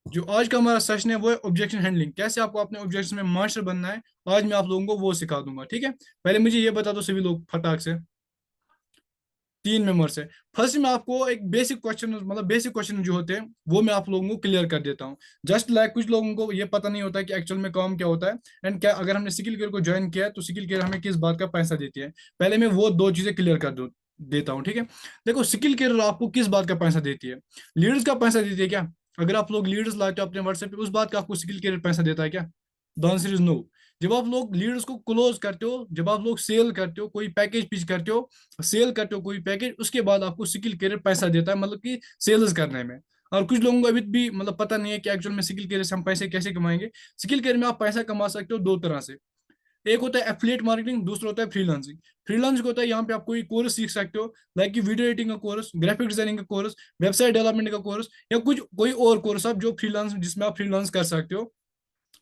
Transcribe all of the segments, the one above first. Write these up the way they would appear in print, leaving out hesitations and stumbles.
जो आज का हमारा सेशन है वो है ऑब्जेक्शन हैंडलिंग, कैसे आपको अपने ऑब्जेक्शन में मास्टर बनना है। आज मैं आप लोगों को वो सिखा दूंगा, ठीक है। पहले मुझे ये बता दो सभी लोग फटाक से, 3 मेंबर्स है। फर्स्ट में आपको एक बेसिक क्वेश्चन, मतलब बेसिक क्वेश्चन जो होते हैं वो मैं आप लोगों को क्लियर कर देता हूँ। जस्ट लाइक कुछ लोगों को ये पता नहीं होता है कि एक्चुअल में काम क्या होता है, एंड क्या अगर हमने स्किल केयर को ज्वाइन किया है तो स्किल केयर हमें किस बात का पैसा देती है। पहले मैं वो दो चीजें क्लियर कर दो देता हूँ, ठीक है। देखो, स्किल केयर आपको किस बात का पैसा देती है? लीडर्स का पैसा देती है क्या? अगर आप लोग लीडर्स लाते हो अपने व्हाट्सएप पे, उस बात का आपको स्किल केयर पैसा देता है क्या? The answer is no. जब आप लोग लीडर्स को क्लोज करते हो, जब आप लोग सेल करते हो, कोई पैकेज पिच करते हो, सेल करते हो कोई पैकेज, उसके बाद आपको स्किल कैरियर पैसा देता है, मतलब कि सेल्स करने में। और कुछ लोगों को अभी भी मतलब पता नहीं है कि एक्चुअल में स्किल कैरियर से हम पैसे कैसे कमाएंगे। स्किल कैरियर में आप पैसा कमा सकते हो दो तरह से। एक होता है एफिलिएट मार्केटिंग, दूसरा होता है फ्रीलांसिंग। फ्रीलांसिंग होता है यहाँ पे आप कोई कोर्स सीख सकते हो, लाइक कि वीडियो एडिटिंग का कोर्स, ग्राफिक डिजाइनिंग का कोर्स, वेबसाइट डेवलपमेंट का कोर्स, या कुछ कोई और कोर्स आप जो फ्रीलांस जिसमें आप फ्रीलांस कर सकते हो।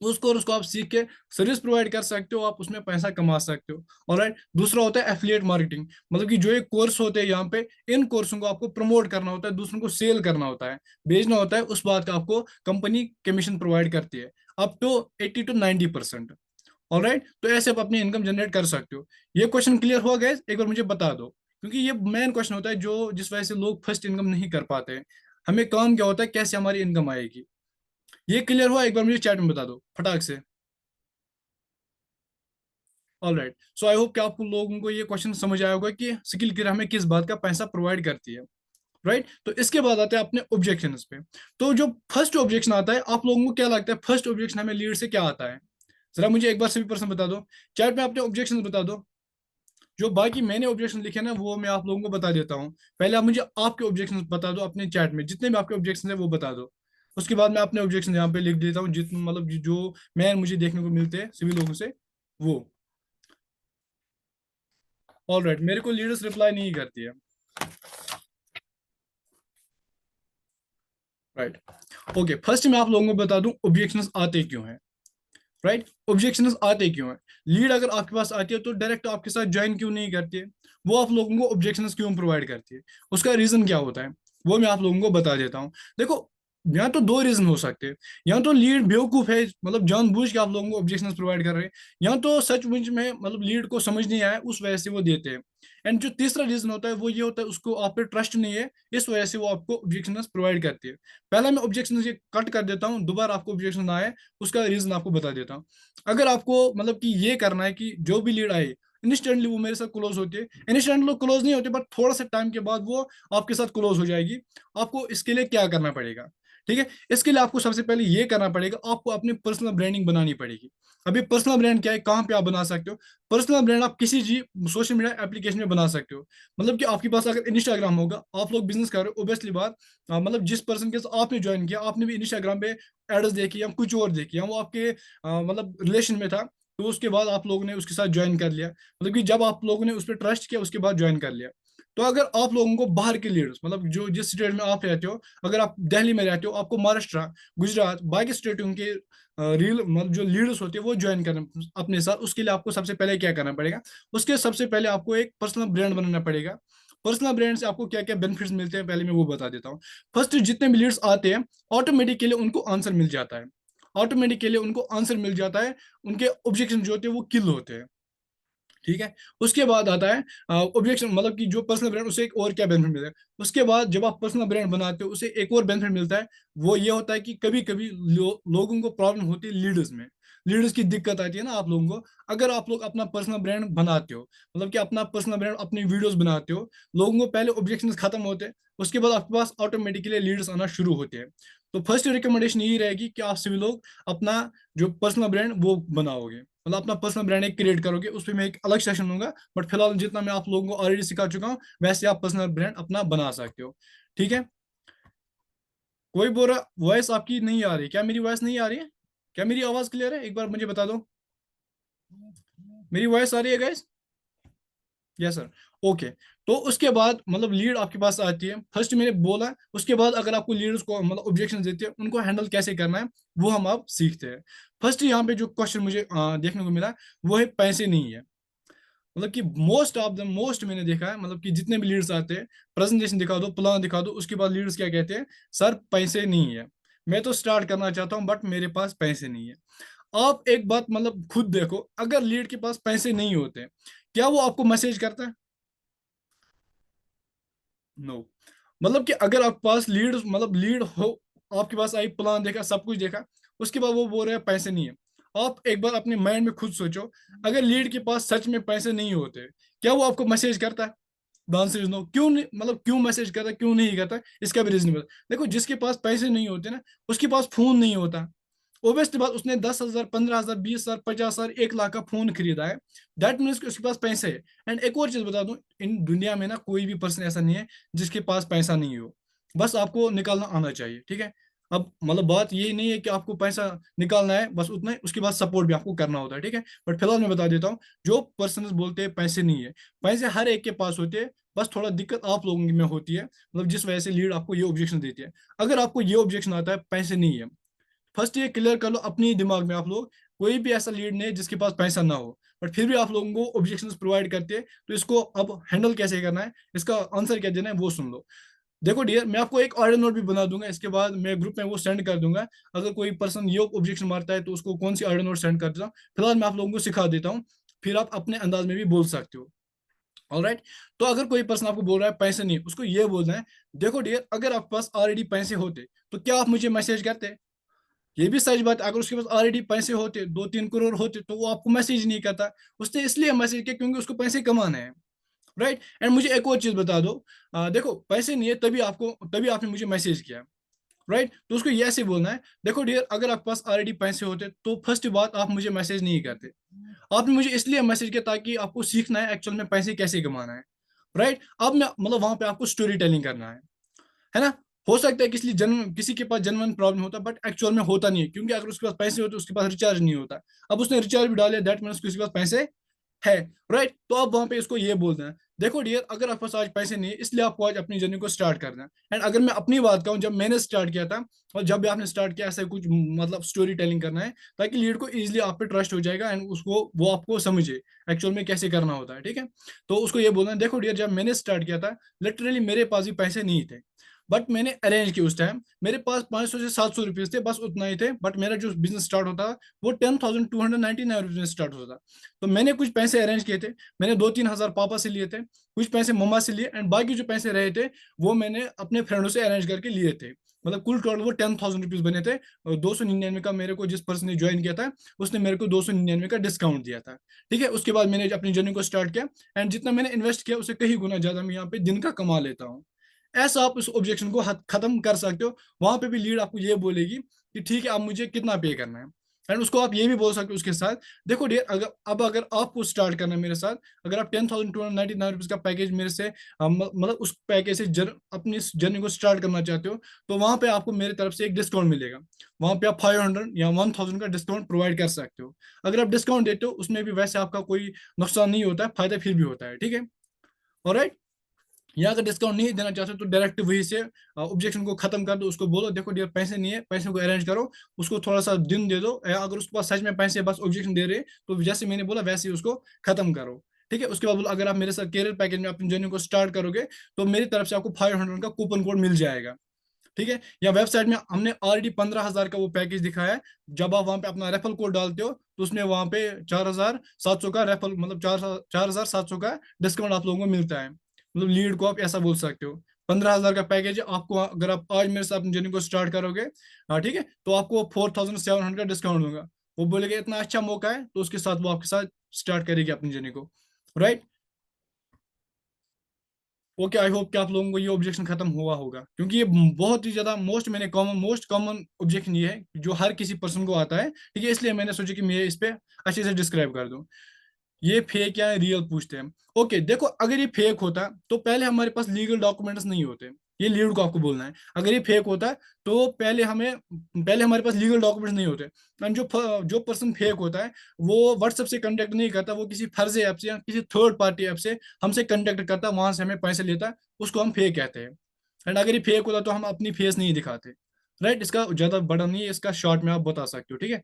उस कोर्स को आप सीख के सर्विस प्रोवाइड कर सकते हो, आप उसमें पैसा कमा सकते हो। ऑलराइट, दूसरा होता है एफिलिएट मार्केटिंग, मतलब कि जो एक कोर्स होते हैं यहाँ पे, इन कोर्सों को आपको प्रमोट करना होता है, दूसरों को सेल करना होता है, बेचना होता है, उस बात का आपको कंपनी कमीशन प्रोवाइड करती है, अप टू 80 to 90%। ऑलराइट, तो ऐसे आप अपनी इनकम जनरेट कर सकते हो। ये क्वेश्चन क्लियर हुआ गैस? एक बार मुझे बता दो, क्योंकि ये मेन क्वेश्चन होता है जो जिस वजह से लोग फर्स्ट इनकम नहीं कर पाते हैं। हमें काम क्या होता है, कैसे हमारी इनकम आएगी। ये क्लियर हुआ? एक बार मुझे चैट में बता दो फटाक से। All right, so I hope कि आप लोगों को ये क्वेश्चन समझ आया होगा कि स्किल किट हमें किस बात का पैसा प्रोवाइड करती है। राइट, तो इसके बाद आते हैं अपने ऑब्जेक्शन पे। तो जो फर्स्ट ऑब्जेक्शन आता है, आप लोगों को क्या लगता है फर्स्ट ऑब्जेक्शन हमें लीड से क्या आता है? जरा मुझे एक बार सभी पर्सन बता दो, चैट में अपने ऑब्जेक्शन बता दो। जो बाकी मैंने ऑब्जेक्शन लिखे ना वो मैं आप लोगों को बता देता हूँ। पहले आप मुझे आपके ऑब्जेक्शन बता दो, अपने चैट में जितने भी आपके ऑब्जेक्शन है वो बता दो। उसके बाद मैं अपने ऑब्जेक्शन यहाँ पे लिख देता हूँ, जितने मतलब जो मैं मुझे देखने को मिलते हैं सभी लोगों से, वो। ऑल राइट, मेरे को लीडर्स रिप्लाई नहीं करती है। राइट, ओके, फर्स्ट मैं आप लोगों को बता दूं ऑब्जेक्शंस आते क्यों हैं। राइट, ऑब्जेक्शंस आते क्यों हैं? लीड अगर आपके पास आती है तो डायरेक्ट आपके साथ ज्वाइन क्यों नहीं करती है? वो आप लोगों को ऑब्जेक्शंस क्यों प्रोवाइड करती है? उसका रीजन क्या होता है वो मैं आप लोगों को बता देता हूँ। देखो, यहाँ तो दो रीजन हो सकते हैं। यहाँ तो लीड बेवकूफ है, मतलब जानबूझ के आप लोगों को ऑब्जेक्शंस प्रोवाइड कर रहे हैं। यहाँ तो सचमुच में मतलब लीड को समझ नहीं आया, उस वजह से वो देते हैं। एंड जो तीसरा रीजन होता है वो ये होता है, उसको आप पे ट्रस्ट नहीं है, इस वजह से वो आपको ऑब्जेक्शंस प्रोवाइड करती है। पहला मैं ऑब्जेक्शन ये कट कर देता हूँ, दोबारा आपको ऑब्जेक्शन आए उसका रीजन आपको बता देता हूँ। अगर आपको मतलब कि ये करना है कि जो भी लीड आए इंस्टेंटली वो मेरे साथ क्लोज होती है, इंस्टेंट लोग क्लोज नहीं होते, बट थोड़ा सा टाइम के बाद वो आपके साथ क्लोज हो जाएगी। आपको इसके लिए क्या करना पड़ेगा? ठीक है, इसके लिए आपको सबसे पहले ये करना पड़ेगा, आपको अपनी पर्सनल ब्रांडिंग बनानी पड़ेगी। अभी पर्सनल ब्रांड क्या है, कहाँ पे आप बना सकते हो? पर्सनल ब्रांड आप किसी जी सोशल मीडिया एप्लीकेशन में बना सकते हो। मतलब कि आपके पास अगर इंस्टाग्राम होगा, आप लोग बिजनेस कर रहे हो, ओबियसली बात, मतलब जिस पर्सन के साथ आपने ज्वाइन किया, आपने भी इंस्टाग्राम पे एड्स देखी या कुछ और देखी, या वो आपके मतलब रिलेशन में था, तो उसके बाद आप लोगों ने उसके साथ ज्वाइन कर लिया, मतलब कि जब आप लोगों ने उस पर ट्रस्ट किया उसके बाद ज्वाइन कर लिया। तो अगर आप लोगों को बाहर के लीडर्स, मतलब जो जिस स्टेट में आप रहते हो, अगर आप दिल्ली में रहते हो, आपको महाराष्ट्र, गुजरात, बाकी स्टेटों के रील मतलब जो लीडर्स होते हैं वो ज्वाइन करना अपने साथ, उसके लिए आपको सबसे पहले क्या करना पड़ेगा? उसके सबसे पहले आपको एक पर्सनल ब्रांड बनाना पड़ेगा। पर्सनल ब्रांड से आपको क्या क्या बेनिफिट्स मिलते हैं पहले मैं वो बता देता हूँ। फर्स्ट, जितने भी लीडर्स आते हैं ऑटोमेटिकली उनको आंसर मिल जाता है, ऑटोमेटिकली उनको आंसर मिल जाता है, उनके ऑब्जेक्शन जो होते हैं वो किल होते हैं। ठीक है, उसके बाद आता है ऑब्जेक्शन, मतलब कि जो पर्सनल ब्रांड उसे एक और क्या बेनिफिट मिलता है। उसके बाद जब आप पर्सनल ब्रांड बनाते हो उसे एक और बेनिफिट मिलता है, वो ये होता है कि कभी कभी लोगों को प्रॉब्लम होती है लीडर्स में, लीडर्स की दिक्कत आती है ना आप लोगों को। अगर आप लोग अपना पर्सनल ब्रांड बनाते हो, मतलब कि अपना पर्सनल ब्रांड अपनी वीडियोस बनाते हो, लोगों को पहले ऑब्जेक्शन खत्म होते हैं, उसके बाद आपके पास ऑटोमेटिकली लीडर्स आना शुरू होते हैं। तो फर्स्ट रिकमेंडेशन यही रहेगी कि आप सभी लोग अपना जो पर्सनल ब्रांड वो बनाओगे, मतलब अपना पर्सनल ब्रांड एक क्रिएट करोगे। उस पर मैं एक अलग सेशन लूंगा, बट फिलहाल जितना मैं आप लोगों को ऑलरेडी सिखा चुका हूँ वैसे आप पर्सनल ब्रांड अपना बना सकते हो। ठीक है, कोई बोल रहा वॉइस आपकी नहीं आ रही? क्या मेरी वॉइस नहीं आ रही है? क्या मेरी आवाज क्लियर है? एक बार मुझे बता दो, मेरी वॉइस आ रही है गाइस? Yes sir, okay. तो उसके बाद मतलब लीड आपके पास आती है, फर्स्ट मैंने बोला, उसके बाद अगर आपको लीडर्स को मतलब ऑब्जेक्शन देते हैं उनको हैंडल कैसे करना है वो हम आप सीखते हैं। फर्स्ट यहाँ पे जो क्वेश्चन मुझे देखने को मिला वो है पैसे नहीं है। मतलब कि मोस्ट ऑफ द मोस्ट मैंने देखा है, मतलब कि जितने भी लीडर्स आते हैं, प्रेजेंटेशन दिखा दो, प्लान दिखा दो, उसके बाद लीडर्स क्या कहते हैं? सर पैसे नहीं है। मैं तो स्टार्ट करना चाहता हूँ बट मेरे पास पैसे नहीं है। आप एक बात मतलब खुद देखो, अगर लीड के पास पैसे नहीं होते, क्या वो आपको मैसेज करता है? नो। मतलब कि अगर आपके पास लीड, मतलब लीड हो, आपके पास आई, प्लान देखा, सब कुछ देखा, उसके बाद वो बोल रहे हैं पैसे नहीं है। आप एक बार अपने माइंड में खुद सोचो, अगर लीड के पास सच में पैसे नहीं होते, क्या वो आपको मैसेज करता है? The answer is no. क्यों नहीं, मतलब क्यों मैसेज करता है, क्यों नहीं करता, इसका भी रीजन बता। देखो, जिसके पास पैसे नहीं होते ना, उसके पास फोन नहीं होता। ओबियसली बात, उसने 10,000, 15,000, 20,000, 50,000, 1 लाख का फोन खरीदा है, दैट मीन्स कि उसके पास पैसे है। एंड एक और चीज बता दूं, इन दुनिया में ना कोई भी पर्सन ऐसा नहीं है जिसके पास पैसा नहीं हो। बस आपको निकालना आना चाहिए, ठीक है। अब मतलब बात यही नहीं है कि आपको पैसा निकालना है बस उतना ही, उसके बाद सपोर्ट भी आपको करना होता है, ठीक है। बट फिलहाल मैं बता देता हूँ, जो पर्सन बोलते हैं पैसे नहीं है, पैसे हर एक के पास होते हैं। बस थोड़ा दिक्कत आप लोगों में होती है, मतलब जिस वजह से लीड आपको ये ऑब्जेक्शन देती है। अगर आपको ये ऑब्जेक्शन आता है पैसे नहीं है, फर्स्ट ये क्लियर कर लो अपनी दिमाग में, आप लोग कोई भी ऐसा लीड नहीं है जिसके पास पैसा ना हो, बट फिर भी आप लोगों को ऑब्जेक्शंस प्रोवाइड करते हैं। तो इसको अब हैंडल कैसे करना है, इसका आंसर क्या देना है, वो सुन लो। देखो डियर, मैं आपको एक ऑडियो नोट भी बना दूंगा, इसके बाद मैं ग्रुप में वो सेंड कर दूंगा। अगर कोई पर्सन ये ऑब्जेक्शन मारता है तो उसको कौन सी ऑडियो नोट सेंड कर देता हूँ, फिलहाल मैं आप लोगों को सिखा देता हूँ, फिर आप अपने अंदाज में भी बोल सकते हो। ऑलराइट। तो अगर कोई पर्सन आपको बोल रहा है पैसे नहीं, उसको ये बोलना है, देखो डियर, अगर आपके पास ऑलरेडी पैसे होते तो क्या आप मुझे मैसेज करते? ये भी सच बात है, अगर उसके पास ऑलरेडी पैसे होते, 2-3 करोड़ होते, तो वो आपको मैसेज नहीं करता। उसने इसलिए मैसेज किया क्योंकि उसको पैसे कमाने हैं, राइट। एंड मुझे एक और चीज बता दो, देखो पैसे नहीं है तभी आपको, तभी आपने मुझे मैसेज किया, राइट। तो उसको ये ऐसे बोलना है, देखो डियर, अगर आपके पास ऑलरेडी पैसे होते तो फर्स्ट बात आप मुझे मैसेज नहीं करते। आपने मुझे इसलिए मैसेज किया ताकि आपको सीखना है एक्चुअल में पैसे कैसे कमाना है, राइट। अब मैं मतलब वहां पे आपको स्टोरी टेलिंग करना है ना। हो सकता है किसी के पास जेन्युइन प्रॉब्लम होता, बट एक्चुअल में होता नहीं है, क्योंकि अगर उसके पास पैसे होते उसके पास रिचार्ज नहीं होता। अब उसने रिचार्ज भी डाले, दैट मीन्स उसके पास पैसे है, राइट। तो आप वहां पे इसको ये बोलते हैं, देखो डियर, अगर आपके पास आज पैसे नहीं है इसलिए आपको आज अपनी जर्नी को स्टार्ट करना है। एंड अगर मैं अपनी बात कहूँ, जब मैंने स्टार्ट किया था और जब भी आपने स्टार्ट किया, ऐसा कुछ मतलब स्टोरी टेलिंग करना है, ताकि लीड को इजीली आप पे ट्रस्ट हो जाएगा एंड उसको वो आपको समझे एक्चुअल में कैसे करना होता है, ठीक है। तो उसको ये बोलना है, देखो डियर, जब मैंने स्टार्ट किया था, लिटरली मेरे पास भी पैसे नहीं थे, बट मैंने अरेंज किया। उस टाइम मेरे पास 500 से 700 रुपीज थे, बस उतना ही थे। बट मेरा जो बिजनेस स्टार्ट होता वो 10,299 रुपीज में स्टार्ट होता था। तो मैंने कुछ पैसे अरेंज किए थे, मैंने 2-3 हजार पापा से लिए थे, कुछ पैसे मम्मा से लिए, एंड बाकी जो पैसे रहे थे वो मैंने अपने फ्रेंडों से अरेंज करके लिए थे। मतलब कुल टोटल वो 10,000 रुपीज बने थे। और 299 का मेरे को जिस पर्सन ने ज्वाइन किया था, उसने मेरे को 299 का डिस्काउंट दिया था, ठीक है। उसके बाद मैंने अपनी जर्नी को स्टार्ट किया, एंड जितना मैंने इन्वेस्ट किया उससे कहीं गुना ज्यादा मैं यहाँ पे दिन का कमा लेता हूँ। ऐसा आप उस ऑब्जेक्शन को खत्म कर सकते हो। वहां पे भी लीड आपको ये बोलेगी कि ठीक है, आप मुझे कितना पे करना है। एंड उसको आप ये भी बोल सकते हो उसके साथ, देखो डियर, अगर आपको स्टार्ट करना है मेरे साथ, अगर आप 10,299 रुपीज का पैकेज मेरे से मतलब उस पैकेज से अपनी जर्नी को स्टार्ट करना चाहते हो, तो वहां पे आपको मेरी तरफ से एक डिस्काउंट मिलेगा। वहां पे आप 500 या 1,000 का डिस्काउंट प्रोवाइड कर सकते हो। अगर आप डिस्काउंट देते हो उसमें भी वैसे आपका कोई नुकसान नहीं होता है, फायदा फिर भी होता है, ठीक है। ऑलराइट। या अगर डिस्काउंट नहीं देना चाहते तो डायरेक्ट वही से ऑब्जेक्शन को खत्म कर दो, उसको बोलो, देखो डियर, पैसे नहीं है, पैसे को अरेंज करो, उसको थोड़ा सा दिन दे दो, या अगर उसके पास सच में पैसे बस ऑब्जेक्शन दे रहे तो जैसे मैंने बोला वैसे ही उसको खत्म करो, ठीक है। उसके बाद बोलो, अगर आप मेरे साथ कैरियर पैकेज में अपनी जर्नी को स्टार्ट करोगे तो मेरी तरफ से आपको 500 का कूपन कोड मिल जाएगा, ठीक है। या वेबसाइट में हमने ऑलरेडी 15,000 का वो पैकेज दिखाया है। जब आप वहां पे अपना रेफल कोड डालते हो तो उसमें वहां पे 4,700 का रेफल, मतलब 4,700 का डिस्काउंट आप लोगों को मिलता है। मतलब लीड को आप ऐसा बोल सकते हो, 15,000 का पैकेज है आपको, अगर आप आज मेरे साथ अपनी जर्नी को स्टार्ट करोगे, हाँ ठीक है, तो आपको 4,700 का डिस्काउंट दूंगा। वो बोलेगा इतना अच्छा मौका है, तो उसके साथ वो आपके साथ स्टार्ट करेगी अपनी जर्नी को, राइट। ओके, आई होप कि आप लोगों को ये ऑब्जेक्शन खत्म हुआ होगा, क्योंकि ये बहुत ही ज्यादा मोस्ट कॉमन ऑब्जेक्शन ये है जो हर किसी पर्सन को आता है, ठीक है। इसलिए मैंने सोचा कि मैं इस पे अच्छे से डिस्क्राइब कर दूं। ये फेक या रियल पूछते हैं। ओके देखो, अगर ये फेक होता तो पहले हमारे पास लीगल डॉक्यूमेंट्स नहीं होते। ये लीड को आपको बोलना है, अगर ये फेक होता तो पहले हमारे पास लीगल डॉक्यूमेंट्स नहीं होते। एंड जो पर्सन फेक होता है वो व्हाट्सएप से कांटेक्ट नहीं करता, वो किसी फर्जी ऐप से या किसी थर्ड पार्टी ऐप से हमसे कांटेक्ट करता, वहां से हमें पैसे लेता, उसको हम फेक कहते हैं। एंड अगर ये फेक होता तो हम अपनी फेस नहीं दिखाते, राइट। इसका ज्यादा बड़ा नहीं है, इसका शॉर्ट में आप बता सकते हो, ठीक है।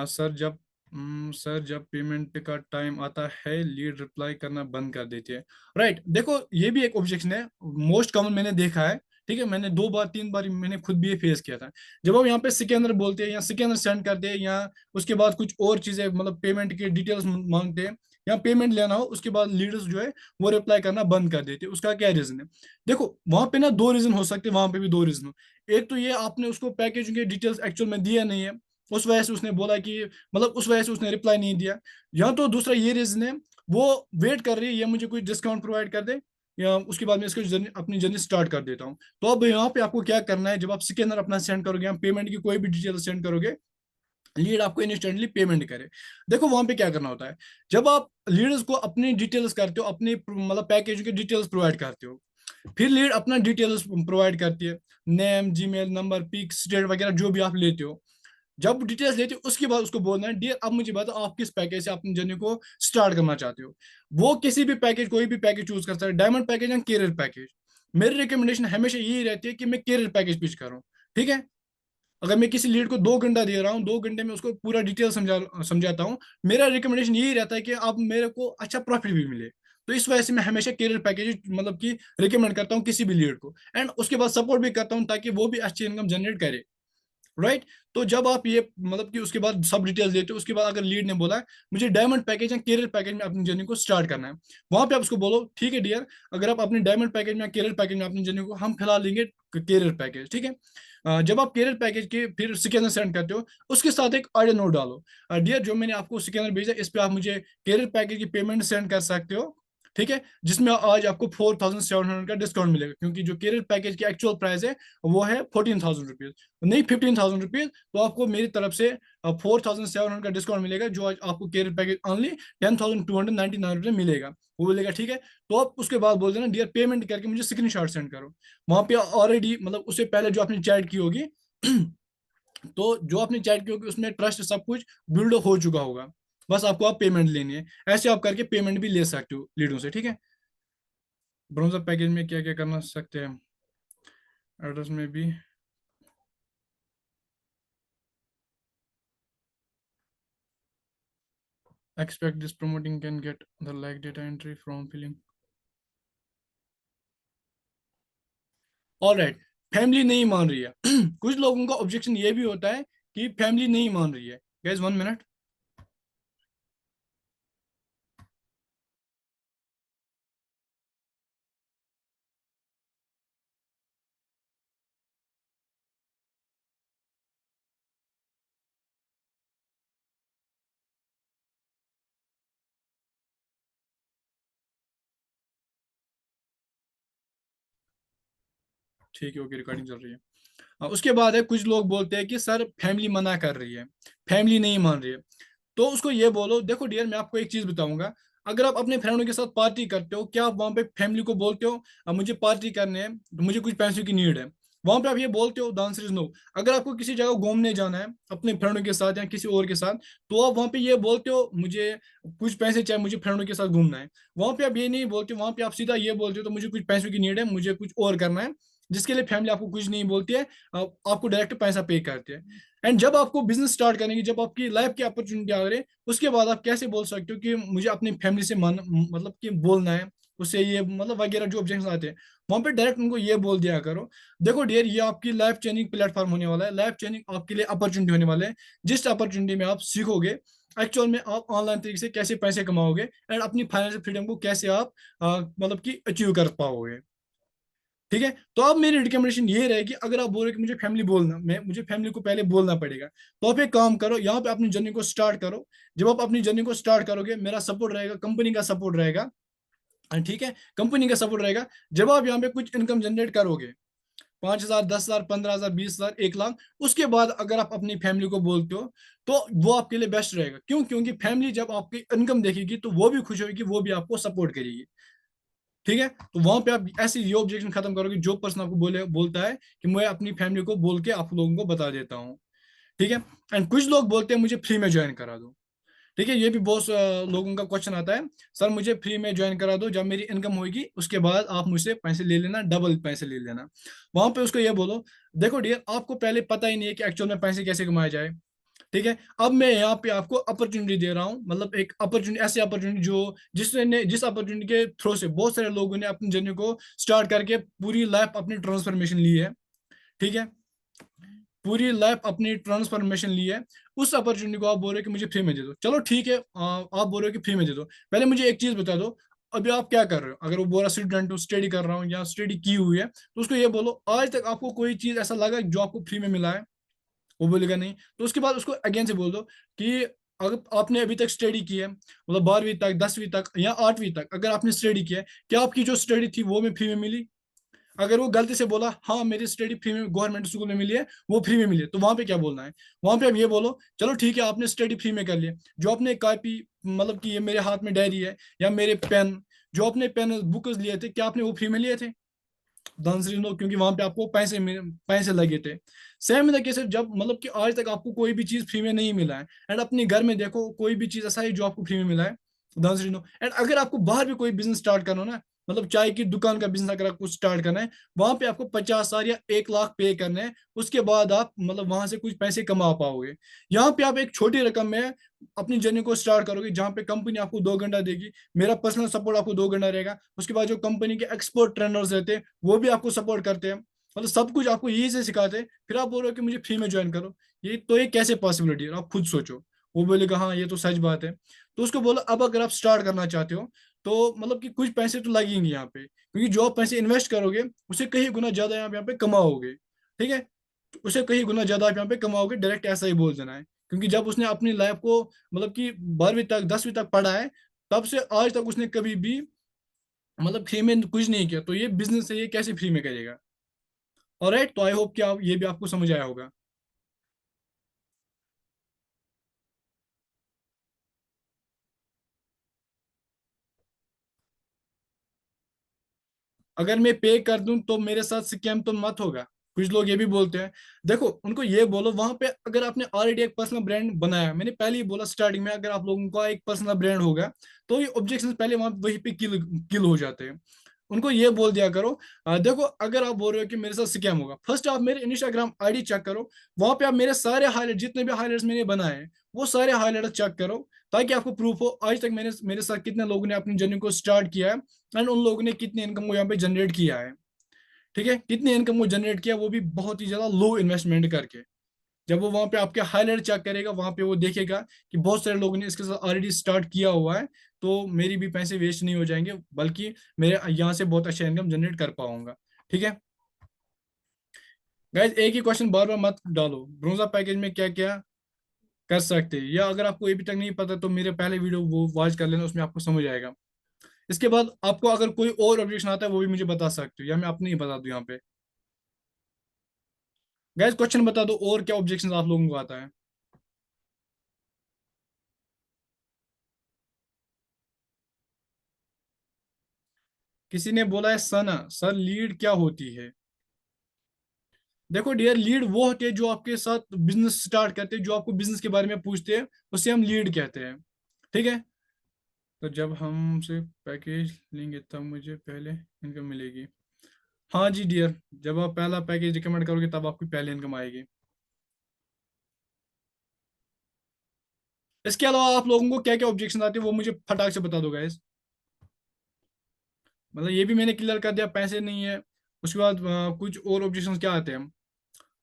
सर जब पेमेंट का टाइम आता है लीड रिप्लाई करना बंद कर देती है, राइट। देखो ये भी एक ऑब्जेक्शन है, मोस्ट कॉमन मैंने देखा है, ठीक है, मैंने 2 बार 3 बार मैंने खुद भी ये फेस किया था। जब हम यहाँ पे स्कैनर बोलते हैं या स्कैनर सेंड करते हैं या उसके बाद कुछ और चीजें मतलब पेमेंट की डिटेल्स मांगते हैं या पेमेंट लेना हो, उसके बाद लीडर्स जो है वो रिप्लाई करना बंद कर देते हैं। उसका क्या रीजन है? देखो वहां पे ना दो रीजन हो सकते हैं, वहां पे भी दो रीजन हो। एक तो ये आपने उसको पैकेज के डिटेल्स एक्चुअल में दिया नहीं है, उस वजह से उसने बोला कि मतलब उस वजह से उसने रिप्लाई नहीं दिया। या तो दूसरा ये रीजन है, वो वेट कर रही है ये मुझे कोई डिस्काउंट प्रोवाइड कर दे या उसके बाद मैं इसको जर्नी अपनी जर्नी स्टार्ट कर देता हूँ। तो अब यहाँ पे आपको क्या करना है, जब आप स्कैनर अपना सेंड करोगे या पेमेंट की कोई भी डिटेल सेंड करोगे, लीड आपको इंस्टेंटली पेमेंट करे। देखो वहां पे क्या करना होता है, जब आप लीडर्स को अपनी डिटेल्स करते हो, अपनी मतलब पैकेज की डिटेल्स प्रोवाइड करते हो, फिर लीड अपना डिटेल्स प्रोवाइड करती है, name, Gmail number, pic, state वगैरह जो भी आप लेते हो। जब डिटेल्स लेते हो उसके बाद उसको बोलना है डियर अब मुझे बताओ आप किस पैकेज से अपनी जर्नी को स्टार्ट करना चाहते हो। वो किसी भी पैकेज, कोई भी पैकेज चूज कर सकता है, डायमंड पैकेज या कैरियर पैकेज। मेरी रिकमेंडेशन हमेशा यही रहती है कि मैं कैरियर पैकेज पिच करूँ। ठीक है, अगर मैं किसी लीड को 2 घंटा दे रहा हूँ, 2 घंटे में उसको पूरा डिटेल समझाता हूँ, मेरा रिकमेंडेशन यही रहता है कि अब मेरे को अच्छा प्रॉफिट भी मिले। तो इस वजह से मैं हमेशा कैरियर पैकेज मतलब कि रिकमेंड करता हूँ किसी भी लीड को, एंड उसके बाद सपोर्ट भी करता हूँ ताकि वो भी अच्छी इनकम जनरेट करे। राइट, तो जब आप ये मतलब कि उसके बाद सब डिटेल्स देते हो, उसके बाद अगर लीड ने बोला मुझे डायमंड पैकेज या कैरियर पैकेज में अपनी जर्नी को स्टार्ट करना है, वहां पे आप उसको बोलो ठीक है डियर, अगर आप अपने डायमंड पैकेज में या कैरियर पैकेज में अपनी जर्नी को हम फिलहाल लेंगे कैरियर पैकेज। ठीक है, जब आप कैरियर पैकेज के फिर स्कैनर सेंड करते हो, उसके साथ एक ऑडियो नोट डालो, डियर जो मैंने आपको स्कैनर भेजा इस पे आप मुझे कैरियर पैकेज की पेमेंट सेंड कर सकते हो। ठीक है, जिसमें आज आपको 4700 का डिस्काउंट मिलेगा, क्योंकि जो कैरियर पैकेज की एक्चुअल प्राइस है वो है 14,000 रुपीज, नहीं 15,000 रुपीज। तो आपको मेरी तरफ से 4,700 का डिस्काउंट मिलेगा, जो आज आपको कैरियर पैकेज ओनली 10,299 रुपये मिलेगा। वो बोलेगा ठीक है, तो आप उसके बाद बोल देना डियर पेमेंट करके मुझे स्क्रीनशॉट सेंड करो। वहां पे ऑलरेडी मतलब उससे पहले जो आपने चैट की होगी तो जो आपने चैट की होगी उसमें ट्रस्ट सब कुछ बिल्ड हो चुका होगा, बस आपको आप पेमेंट लेनी है। ऐसे आप करके पेमेंट भी ले सकते हो लीडों से। ठीक है, ब्राउजर पैकेज में क्या क्या करना सकते हैं, एड्रेस में भी expect this promoting can get the like data entry from filling। Alright, family नहीं मान रही है कुछ लोगों का ऑब्जेक्शन ये भी होता है कि फैमिली नहीं मान रही है। Guys 1 minute. ठीक है, ओके, रिकॉर्डिंग चल रही है। उसके बाद है कुछ लोग बोलते हैं कि सर फैमिली मना कर रही है, फैमिली नहीं मान रही है। तो उसको ये बोलो देखो डियर मैं आपको एक चीज बताऊंगा, अगर आप अपने फ्रेंडों के साथ पार्टी करते हो, क्या आप वहां पे फैमिली को बोलते हो अब मुझे पार्टी करने है, मुझे कुछ पैसों की नीड है, वहां पे आप ये बोलते हो? The answer is no. अगर आपको किसी जगह घूमने जाना है अपने फ्रेंडों के साथ या किसी और के साथ, तो आप वहां पे ये बोलते हो मुझे कुछ पैसे चाहिए, मुझे फ्रेंडों के साथ घूमना है। वहां पे आप ये नहीं बोलते, वहां पे आप सीधा ये बोलते हो तो मुझे कुछ पैसों की नीड है, मुझे कुछ और करना है, जिसके लिए फैमिली आपको कुछ नहीं बोलती है, आपको डायरेक्ट पैसा पे करते हैं। एंड जब आपको बिजनेस स्टार्ट करेंगे, जब आपकी लाइफ की अपॉर्चुनिटी आ रही है, उसके बाद आप कैसे बोल सकते हो कि मुझे अपनी फैमिली से मान मतलब कि बोलना है, उससे ये मतलब वगैरह जो ऑब्जेक्शन आते हैं, वहां पे डायरेक्ट उनको ये बोल दिया करो देखो डियर ये आपकी लाइफ चेंजिंग प्लेटफॉर्म होने वाला है, लाइफ चेंजिंग आपके लिए अपॉर्चुनिटी होने वाले है, जिस अपॉर्चुनिटी में आप सीखोगे एक्चुअल में आप ऑनलाइन तरीके से कैसे पैसे कमाओगे एंड अपनी फाइनेंशियल फ्रीडम को कैसे आप मतलब कि अचीव कर पाओगे। ठीक है, तो अब मेरी रिकमेंडेशन ये रहेगी, अगर आप बोल रहे कि मुझे फैमिली बोलना, मैं मुझे फैमिली को पहले बोलना पड़ेगा, तो आप एक काम करो यहाँ पे अपनी जर्नी को स्टार्ट करो। जब आप अपनी जर्नी को स्टार्ट करोगे मेरा सपोर्ट रहेगा, कंपनी का सपोर्ट रहेगा। ठीक है, कंपनी का सपोर्ट रहेगा। जब आप यहाँ पे कुछ इनकम जनरेट करोगे 5,000, 10,000, 15,000, 20,000, 1 लाख, उसके बाद अगर आप अपनी फैमिली को बोलते हो तो वो आपके लिए बेस्ट रहेगा। क्यों? क्योंकि फैमिली जब आपकी इनकम देखेगी तो वो भी खुश होगी, वो भी आपको सपोर्ट करेगी। ठीक है, तो वहां पे आप ऐसी ये ऑब्जेक्शन खत्म करोगे, जो पर्सन आपको बोलता है कि मैं अपनी फैमिली को बोल के आप लोगों को बता देता हूँ। ठीक है, एंड कुछ लोग बोलते हैं मुझे फ्री में ज्वाइन करा दो। ठीक है, ये भी बहुत लोगों का क्वेश्चन आता है, सर मुझे फ्री में ज्वाइन करा दो, जब मेरी इनकम होगी उसके बाद आप मुझसे पैसे ले लेना, डबल पैसे ले लेना। वहां पे उसको ये बोलो देखो डियर आपको पहले पता ही नहीं है कि एक्चुअल में पैसे कैसे कमाए जाए। ठीक है, अब मैं यहाँ पे आपको अपॉर्चुनिटी दे रहा हूँ, मतलब एक अपॉर्चुनिटी, ऐसी अपॉर्चुनिटी जो जिस अपॉर्चुनिटी के थ्रू से बहुत सारे लोगों ने अपनी जर्नी को स्टार्ट करके पूरी लाइफ अपनी ट्रांसफॉर्मेशन ली है। ठीक है, पूरी लाइफ अपनी ट्रांसफॉर्मेशन ली है। उस अपॉर्चुनिटी को आप बोल रहे हो कि मुझे फ्री में दे दो, चलो ठीक है, आप बोल रहे हो कि फ्री में दे दो। पहले मुझे एक चीज बता दो, अभी आप क्या कर रहे हो? अगर वो बोला स्टूडेंट हूँ, स्टडी कर रहा हूँ या स्टडी की हुई है, तो उसको ये बोलो आज तक आपको कोई चीज ऐसा लगा जो आपको फ्री में मिला है? वो बोलेगा नहीं। तो उसके बाद उसको अगेन से बोल दो कि अगर आपने अभी तक स्टडी की है, मतलब 12वीं तक, 10वीं तक या 8वीं तक अगर आपने स्टडी किया है, क्या आपकी जो स्टडी थी वो में फ्री में मिली? अगर वो गलती से बोला हाँ मेरी स्टडी फ्री में गवर्नमेंट स्कूल में मिली है, वो फ्री में मिली है, तो वहां पे क्या बोलना है? वहां पे आप ये बोलो चलो ठीक है, आपने स्टडी फ्री में कर लिया, जो आपने कॉपी, मतलब कि ये मेरे हाथ में डायरी है या मेरे पेन, जो आपने पेन बुक लिए थे, क्या आपने वो फ्री में लिए थे? डांस नो, क्योंकि वहां पे आपको पैसे लगे थे। सेम तरीके से जब, मतलब कि आज तक आपको कोई भी चीज फ्री में नहीं मिला है, एंड अपने घर में देखो कोई भी चीज ऐसा है जो आपको फ्री में मिला है, डांस नो। एंड अगर आपको बाहर भी कोई बिजनेस स्टार्ट करना हो ना, मतलब चाय की दुकान का बिजनेस अगर आपको स्टार्ट करना है, वहां पे आपको 50,000 या 1 लाख पे करने हैं, उसके बाद आप मतलब वहां से कुछ पैसे कमा पाओगे। यहाँ पे आप एक छोटी रकम में अपनी जर्नी को स्टार्ट करोगे, जहाँ पे कंपनी आपको 2 घंटा देगी, मेरा पर्सनल सपोर्ट आपको 2 घंटा रहेगा, उसके बाद जो कंपनी के एक्सपर्ट ट्रेनर्स रहते हैं वो भी आपको सपोर्ट करते हैं, मतलब सब कुछ आपको यही से सिखाते हैं, फिर आप बोल रहे हो कि मुझे फ्री में ज्वाइन करो। ये कैसे पॉसिबिलिटी है? आप खुद सोचो। वो बोलेगा हाँ ये तो सच बात है। तो उसको बोलो अब अगर आप स्टार्ट करना चाहते हो, तो मतलब कि कुछ पैसे तो लगेंगे यहाँ पे, क्योंकि जो आप पैसे इन्वेस्ट करोगे उसे कहीं गुना ज्यादा यहाँ पे कमाओगे। ठीक है, तो उसे कहीं गुना ज्यादा आप यहाँ पे कमाओगे, डायरेक्ट ऐसा ही बोल देना है। क्योंकि जब उसने अपनी लाइफ को, मतलब कि 12वीं तक 10वीं तक पढ़ा है, तब से आज तक उसने कभी भी मतलब फ्री में कुछ नहीं किया, तो ये बिजनेस है, ये कैसे फ्री में करेगा? ऑलराइट, तो आई होप कि आप ये भी आपको समझ आया होगा। अगर मैं पे कर दूं तो मेरे साथ स्कैम तो मत होगा, कुछ लोग ये भी बोलते हैं। देखो उनको ये बोलो वहां पे अगर आपने ऑलरेडी एक पर्सनल ब्रांड बनाया, मैंने पहले ही बोला स्टार्टिंग में, अगर आप लोगों का एक पर्सनल ब्रांड होगा तो ये ऑब्जेक्शन पहले वहां वहीं पे किल किल हो जाते हैं। उनको ये बोल दिया करो, देखो अगर आप बोल रहे हो कि मेरे साथ स्कैम होगा, फर्स्ट आप मेरे इंस्टाग्राम आईडी चेक करो, वहां पे आप मेरे सारे हाईलाइट, जितने भी हाईलाइट्स मैंने बनाए हैं वो सारे हाईलाइट चेक करो, ताकि आपको प्रूफ हो आज तक मैंने मेरे साथ कितने लोगों ने अपनी जर्नी को स्टार्ट किया है, एंड उन लोगों ने कितनी इनकम को यहाँ पे जनरेट किया है। ठीक है, कितनी इनकम को जनरेट किया, वो भी बहुत ही ज्यादा लो इन्वेस्टमेंट करके। जब वो वहां पे आपके हाईलाइट चेक करेगा, वहां पे वो देखेगा कि बहुत सारे लोगों ने इसके साथ ऑलरेडी स्टार्ट किया हुआ है, तो मेरी भी पैसे वेस्ट नहीं हो जाएंगे, बल्कि मेरे यहाँ से बहुत अच्छा इनकम जनरेट कर पाऊंगा। ठीक है गाइज, एक ही क्वेश्चन बार बार मत डालो, ब्रोंजा पैकेज में क्या क्या कर सकते हैं, या अगर आपको अभी तक नहीं पता तो मेरे पहले वीडियो वो वॉच कर लेना, उसमें आपको समझ आएगा। इसके बाद आपको अगर कोई और ऑब्जेक्शन आता है वो भी मुझे बता सकते हो, या मैं अपने ही बता दूं यहाँ पे। गैस क्वेश्चन बता दो, और क्या ऑब्जेक्शन आप लोगों को आता है? किसी ने बोला है सना सर लीड क्या होती है? देखो डियर, लीड वो होते हैं जो आपके साथ बिजनेस स्टार्ट करते हैं, जो आपको बिजनेस के बारे में पूछते हैं, उसे हम लीड कहते हैं। ठीक है, तो जब हमसे पैकेज लेंगे तब मुझे पहले इनकम मिलेगी। हाँ जी डियर, जब आप पहला पैकेज रिकमेंड करोगे तब आपकी पहले इनकम आएगी। इसके अलावा आप लोगों को क्या क्या ऑब्जेक्शन आते हैं वो मुझे फटाक से बता दो गाइस। मतलब ये भी मैंने क्लियर कर दिया, पैसे नहीं है। उसके बाद कुछ और ऑब्जेक्शन क्या आते हैं?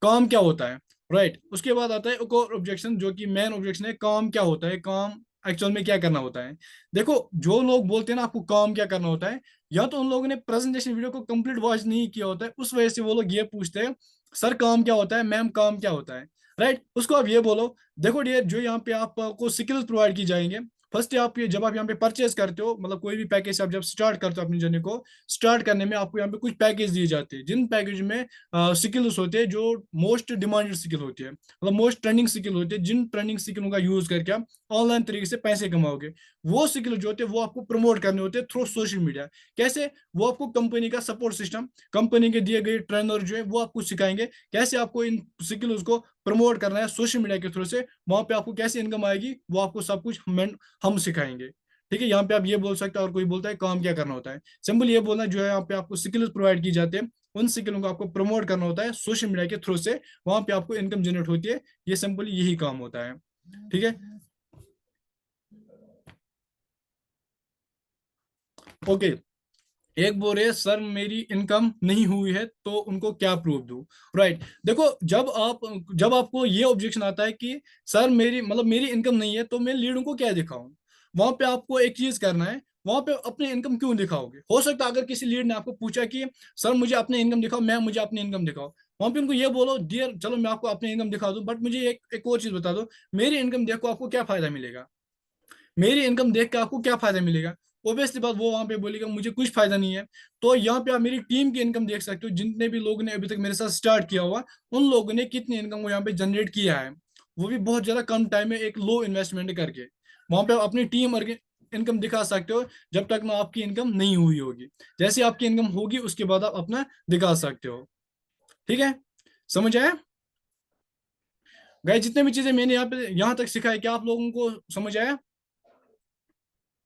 काम क्या होता है? राइट, उसके बाद आता है एक और ऑब्जेक्शन, जो कि मेन ऑब्जेक्शन है, काम क्या होता है, काम एक्चुअल में क्या करना होता है? देखो जो लोग बोलते हैं ना आपको काम क्या करना होता है, या तो उन लोगों ने प्रेजेंटेशन वीडियो को कंप्लीट वॉच नहीं किया होता है, उस वजह से वो लोग ये पूछते हैं सर काम क्या होता है, मैम काम क्या होता है। राइट, उसको आप ये बोलो देखो डियर, जो यहाँ पे आपको स्किल्स प्रोवाइड की जाएंगे, फर्स्ट आप ये जब आप यहाँ पे परचेज करते हो, मतलब कोई भी पैकेज आप जब स्टार्ट करते हो अपनी जर्नी को, स्टार्ट करने में आपको यहाँ पे कुछ पैकेज दिए जाते हैं, जिन पैकेज में स्किल्स होते हैं जो मोस्ट डिमांडेड स्किल होती है, मतलब मोस्ट ट्रेंडिंग स्किल होते हैं, जिन ट्रेंडिंग स्किलों का यूज करके आप ऑनलाइन तरीके से पैसे कमाओगे। वो स्किल जो होते हैं वो आपको प्रमोट करने होते हैं थ्रू सोशल मीडिया। कैसे? वो आपको कंपनी का सपोर्ट सिस्टम, कंपनी के दिए गए ट्रेनर जो है वो आपको सिखाएंगे कैसे आपको इन स्किल्स को प्रमोट करना है सोशल मीडिया के थ्रू से, वहां पे आपको कैसे इनकम आएगी वो आपको सब कुछ हम सिखाएंगे। ठीक है, यहाँ पे आप ये बोल सकते हैं, और कोई बोलता है काम क्या करना होता है, सिंपल ये बोलना जो है यहाँ पे आपको स्किल्स प्रोवाइड की जाते हैं, उन स्किलों को आपको प्रमोट करना होता है सोशल मीडिया के थ्रू से, वहां पे आपको इनकम जनरेट होती है। ये सिंपली यही काम होता है, ठीक है। ओके, एक बोल रहे हैं सर मेरी इनकम नहीं हुई है तो उनको क्या प्रूफ दूं, राइट। देखो, जब आपको ये ऑब्जेक्शन आता है कि सर मेरी इनकम नहीं है तो मैं लीडों को क्या दिखाऊं, वहां पे आपको एक चीज करना है, वहां पे अपनी इनकम क्यों दिखाओगे। हो सकता है अगर किसी लीड ने आपको पूछा कि सर मुझे अपनी इनकम दिखाओ, मुझे अपनी इनकम दिखाओ, वहां पे उनको ये बोलो डियर चलो मैं आपको अपनी इनकम दिखा दूं, बट मुझे एक और चीज बता दो, मेरी इनकम देखो आपको क्या फायदा मिलेगा, मेरी इनकम देख के आपको क्या फायदा मिलेगा। ऑब्वियसली बात वो वहां पे बोलेगा मुझे कुछ फायदा नहीं है। तो यहाँ पे आप मेरी टीम की इनकम देख सकते हो, जितने भी लोगों ने अभी तक मेरे साथ स्टार्ट किया हुआ, उन लोगों ने कितनी इनकम को यहाँ पे जनरेट किया है, वो भी बहुत ज्यादा कम टाइम में एक लो इन्वेस्टमेंट करके। वहां पे आप अपनी टीम इनकम दिखा सकते हो, जब तक ना आपकी इनकम नहीं हुई होगी। जैसे आपकी इनकम होगी उसके बाद आप अपना दिखा सकते हो, ठीक है। समझ आया गाइस, जितने भी चीजें मैंने यहाँ तक सिखाई, क्या आप लोगों को समझ आया?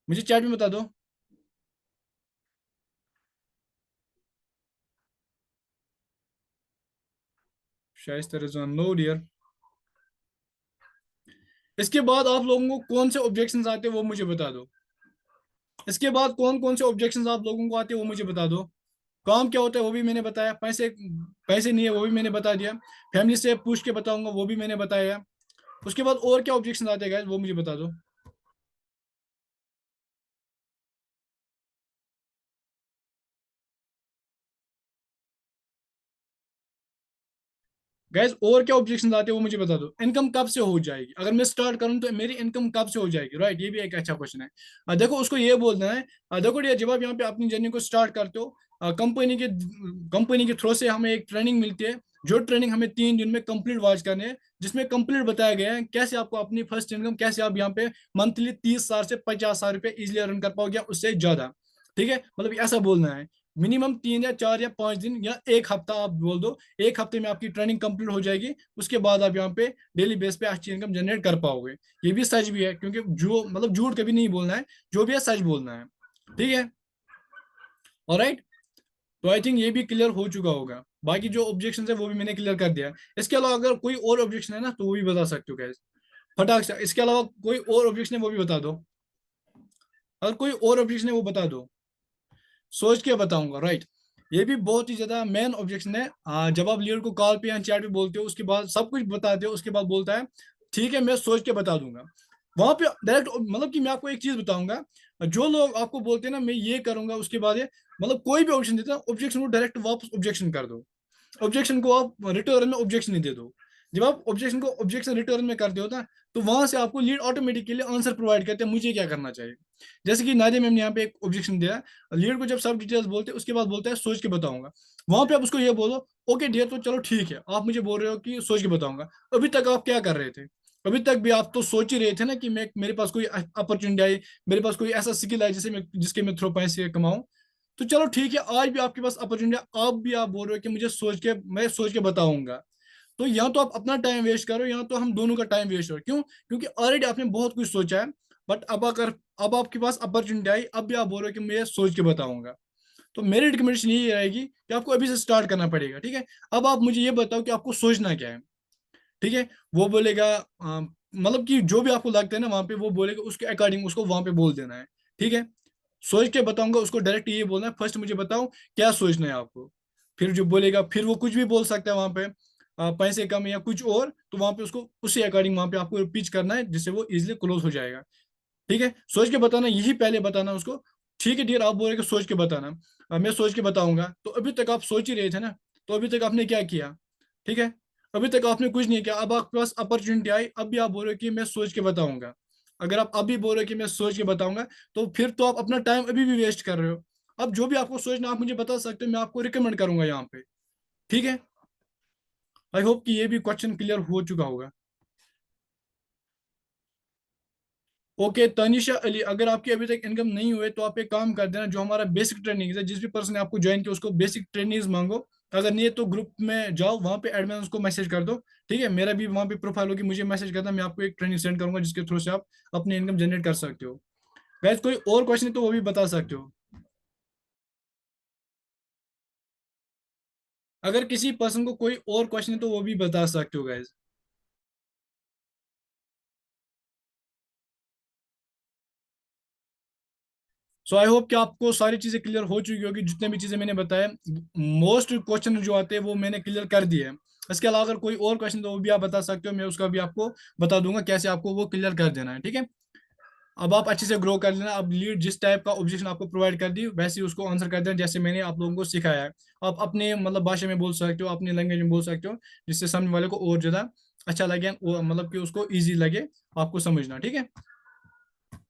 मुझे चैट में बता दो। शायद रिजवान, नो डियर। इसके बाद आप लोगों को कौन से ऑब्जेक्शंस आते हैं वो मुझे बता दो। इसके बाद कौन कौन से ऑब्जेक्शंस आप लोगों को आते हैं वो मुझे बता दो। काम क्या होता है वो भी मैंने बताया, पैसे पैसे नहीं है वो भी मैंने बता दिया, फैमिली से पूछ के बताऊंगा वो भी मैंने बताया। उसके बाद और क्या ऑब्जेक्शन आते हैं guys, वो मुझे बता दो। गैस और क्या ऑब्जेक्शन आते हैं वो मुझे बता दो। इनकम कब से हो जाएगी, अगर मैं स्टार्ट करूं तो मेरी इनकम कब से हो जाएगी, राइट, ये भी एक अच्छा क्वेश्चन है। देखो उसको ये बोलना है, देखो ये जब आप यहाँ पे अपनी जर्नी को स्टार्ट करते हो, कंपनी के थ्रू से हमें एक ट्रेनिंग मिलती है, जो ट्रेनिंग हमें 3 दिन में कंप्लीट वॉच करने हैं, जिसमें कंप्लीट बताया गया है कैसे आपको अपनी फर्स्ट इनकम, कैसे आप यहाँ पे मंथली 30,000 से 50,000 रुपए इजिली अर्न कर पाओगे या उससे ज्यादा, ठीक है। मतलब ऐसा बोलना है, मिनिमम 3 या 4 या 5 दिन या एक हफ्ता आप बोल दो, एक हफ्ते में आपकी ट्रेनिंग कंप्लीट हो जाएगी, उसके बाद आप यहाँ पे डेली बेस पे अच्छी इनकम जनरेट कर पाओगे। ये भी सच भी है, क्योंकि जो मतलब झूठ कभी नहीं बोलना है, जो भी है सच बोलना है, ठीक है। ऑलराइट, तो आई थिंक ये भी क्लियर हो चुका होगा। बाकी जो ऑब्जेक्शन है वो भी मैंने क्लियर कर दिया है। इसके अलावा अगर कोई और ऑब्जेक्शन है ना तो वो भी बता सकते हो गैस, फटाक से। इसके अलावा कोई और ऑब्जेक्शन है वो भी बता दो, अगर कोई और ऑब्जेक्शन है वो बता दो, सोच के बताऊंगा, राइट। ये भी बहुत ही ज्यादा मेन ऑब्जेक्शन है। जब आप लीडर को कॉल पे या चैट पे बोलते हो, उसके बाद सब कुछ बताते हो, उसके बाद बोलता है ठीक है मैं सोच के बता दूंगा। वहां पे डायरेक्ट मतलब कि मैं आपको एक चीज बताऊंगा, जो लोग आपको बोलते हैं ना मैं ये करूंगा उसके बाद ये, मतलब कोई भी ऑप्शन देता है ऑब्जेक्शन को डायरेक्ट वापस ऑब्जेक्शन कर दो, ऑब्जेक्शन को आप रिटर्न में ऑब्जेक्शन नहीं दे दो। जब आप ऑब्जेक्शन को ऑब्जेक्शन रिटर्न में करते हो ना, तो वहां से आपको लीड ऑटोमेटिकली आंसर प्रोवाइड करते हैं मुझे क्या करना चाहिए। जैसे कि नादिया मैम ने यहाँ पे एक ऑब्जेक्शन दिया, लीड को जब सब डिटेल्स बोलते हैं उसके बाद बोलता है सोच के बताऊंगा। वहां पे आप उसको ये बोलो ओके डियर, तो चलो ठीक है आप मुझे बोल रहे हो कि सोच के बताऊंगा, अभी तक आप क्या कर रहे थे, अभी तक भी आप तो सोच ही रहे थे ना कि मैं मेरे पास कोई अपॉर्चुनिटी आई, मेरे पास कोई ऐसा स्किल है जिसके मैं थ्रू पैसे कमाऊं। तो चलो ठीक है आज भी आपके पास अपॉर्चुनिटी, आप भी आप बोल रहे हो कि मैं सोच के बताऊंगा। तो यहाँ तो आप अपना टाइम वेस्ट करो, यहाँ तो हम दोनों का टाइम वेस्ट हो, क्यों, क्योंकि ऑलरेडी आपने बहुत कुछ सोचा है। बट अब आपके पास अपॉर्चुनिटी आई, अब भी आप बोल रहे हो कि मैं सोच के बताऊंगा। तो मेरी रिकमेंडेशन यही रहेगी कि आपको अभी से स्टार्ट करना पड़ेगा, ठीक है। अब आप मुझे ये बताओ कि आपको सोचना क्या है, ठीक है। वो बोलेगा मतलब कि जो भी आपको लगता है ना वहां पे वो बोलेगा, उसके अकॉर्डिंग उसको वहां पे बोल देना है, ठीक है। सोच के बताऊंगा उसको डायरेक्ट ये बोलना है, फर्स्ट मुझे बताओ क्या सोचना है आपको। फिर जो बोलेगा फिर वो कुछ भी बोल सकता है वहां पे, पैसे कम या कुछ और, तो वहां पे उसको उसी अकॉर्डिंग वहां पे आपको पिच करना है, जिससे वो इजिली क्लोज हो जाएगा, ठीक है। सोच के बताना, यही पहले बताना उसको, ठीक है डियर आप बोल रहे कि सोच के बताना, मैं सोच के बताऊंगा, तो अभी तक आप सोच ही रहे थे ना, तो अभी तक आपने क्या किया, ठीक है। अभी तक आपने कुछ नहीं किया, अब आपके पास अपॉर्चुनिटी आई, अब भी आप बोल रहे हो कि मैं सोच के बताऊंगा। अगर आप अभी बोल रहे हो कि मैं सोच के बताऊंगा, तो फिर तो आप अपना टाइम अभी भी वेस्ट कर रहे हो। अब जो भी आपको सोचना आप मुझे बता सकते हो, मैं आपको रिकमेंड करूंगा यहाँ पे, ठीक है। आई होप कि ये भी क्वेश्चन क्लियर हो चुका होगा। ओके तनिषा अली, अगर आपकी अभी तक इनकम नहीं हुए तो आप एक काम कर देना, जो हमारा बेसिक ट्रेनिंग है, जिस भी पर्सन ने आपको ज्वाइन किया उसको बेसिक ट्रेनिंग मांगो। अगर नहीं है तो ग्रुप में जाओ, वहां पे एडमिन उसको मैसेज कर दो, ठीक है। मेरा भी वहां पे प्रोफाइल होगी, मुझे मैसेज करना, मैं आपको एक ट्रेनिंग सेंड करूंगा जिसके थ्रू से आप अपनी इनकम जनरेट कर सकते हो। गैस कोई और क्वेश्चन है तो वो भी बता सकते हो। अगर किसी पर्सन को कोई और क्वेश्चन है तो वो भी बता सकते हो गाइज। सो आई होप कि आपको सारी चीजें क्लियर हो चुकी होगी, जितने भी चीजें मैंने बताया मोस्ट क्वेश्चन जो आते हैं वो मैंने क्लियर कर दिए हैं। इसके अलावा अगर कोई और क्वेश्चन तो वो भी आप बता सकते हो, मैं उसका भी आपको बता दूंगा कैसे आपको वो क्लियर कर देना है, ठीक है। अब आप अच्छे से ग्रो कर लेना। अब लीड जिस टाइप का ऑब्जेक्शन आपको प्रोवाइड कर दी वैसे ही उसको आंसर कर देना जैसे मैंने आप लोगों को सिखाया है। आप अपने मतलब भाषा में बोल सकते हो, अपनी लैंग्वेज में बोल सकते हो, जिससे सामने वाले को और ज्यादा अच्छा लगे, मतलब कि उसको ईजी लगे आपको समझना, ठीक है।